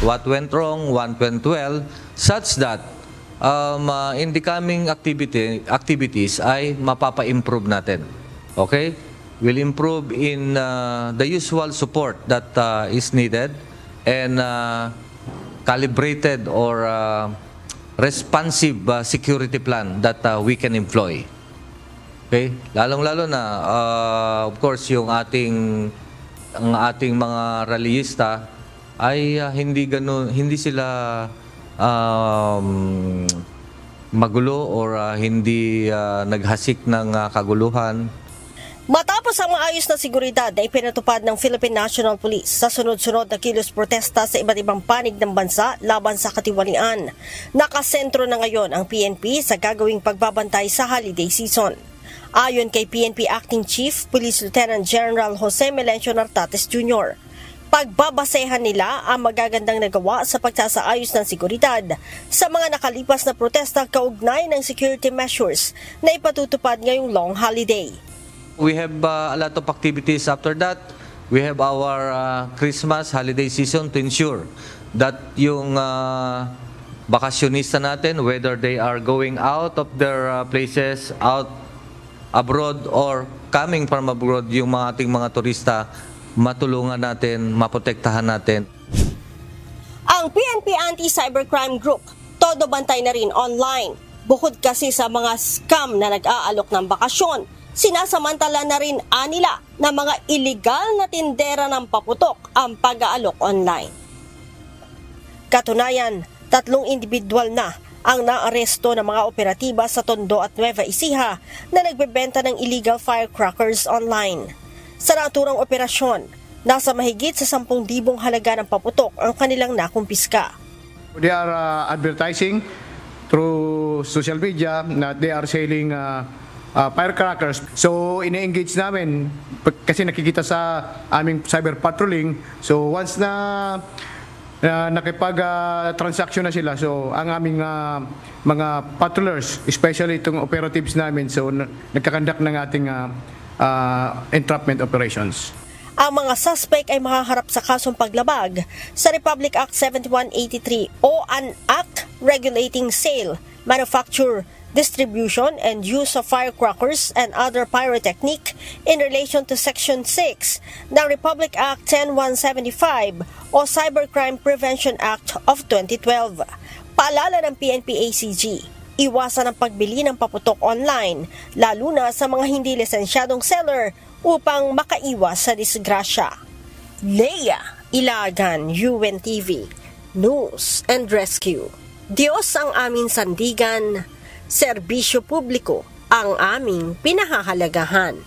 what went wrong, what went well, such that in the coming activities ay mapapa-improve natin. Okay? We'll improve in the usual support that is needed and calibrated or responsive security plan that we can employ. Okay? Lalong-lalo na, of course, yung ating mga rallyista ay hindi sila magulo or hindi naghasik ng kaguluhan. Matapos ang maayos na seguridad na ipinatupad ng Philippine National Police sa sunod-sunod na kilos protesta sa iba't ibang panig ng bansa laban sa katiwalian, nakasentro na ngayon ang PNP sa gagawing pagbabantay sa holiday season. Ayon kay PNP Acting Chief Police Lieutenant General Jose Melencio Nartates Jr., pagbabasehan nila ang magagandang nagawa sa pagsasaayos ng seguridad sa mga nakalipas na protesta kaugnay ng security measures na ipatutupad ngayong long holiday. We have a lot of activities after that. We have our Christmas holiday season to ensure that yung bakasyonista natin, whether they are going out of their places, out abroad or coming from abroad, yung mga ating mga turista, matulungan natin, maprotektahan natin. Ang PNP Anti-Cybercrime Group, todo bantay na rin online. Bukod kasi sa mga scam na nag-aalok ng bakasyon, sinasamantala na rin anila na mga illegal na tindera ng paputok ang pag-aalok online. Katunayan, 3 individual na ang naaresto ng mga operatiba sa Tondo at Nueva Ecija na nagbebenta ng illegal firecrackers online. Sa naturang operasyon, nasa mahigit sa 10,000 halaga ng paputok ang kanilang nakumpiska. They are advertising through social media na they are selling firecrackers. So ine-engage namin kasi nakikita sa aming cyber patrolling. So once na nakipag-transaction na sila, so ang aming mga patrollers, especially itong operatives namin, so nagkakandak ng ating entrapment operations. Ang mga suspect ay makaharap sa kasong paglabag sa Republic Act 7183 o an act regulating sale, manufacture, distribution, and use of firecrackers and other pyrotechnic in relation to Section 6 ng Republic Act 10175 o Cybercrime Prevention Act of 2012. Paalala ng PNP-ACG, iwasan ang pagbili ng paputok online, lalo na sa mga hindi lisensyadong seller upang makaiwas sa disgrasya. Leia Ilagan, UNTV, News and Rescue. Diyos ang aming sandigan, serbisyo publiko ang aming pinahahalagahan.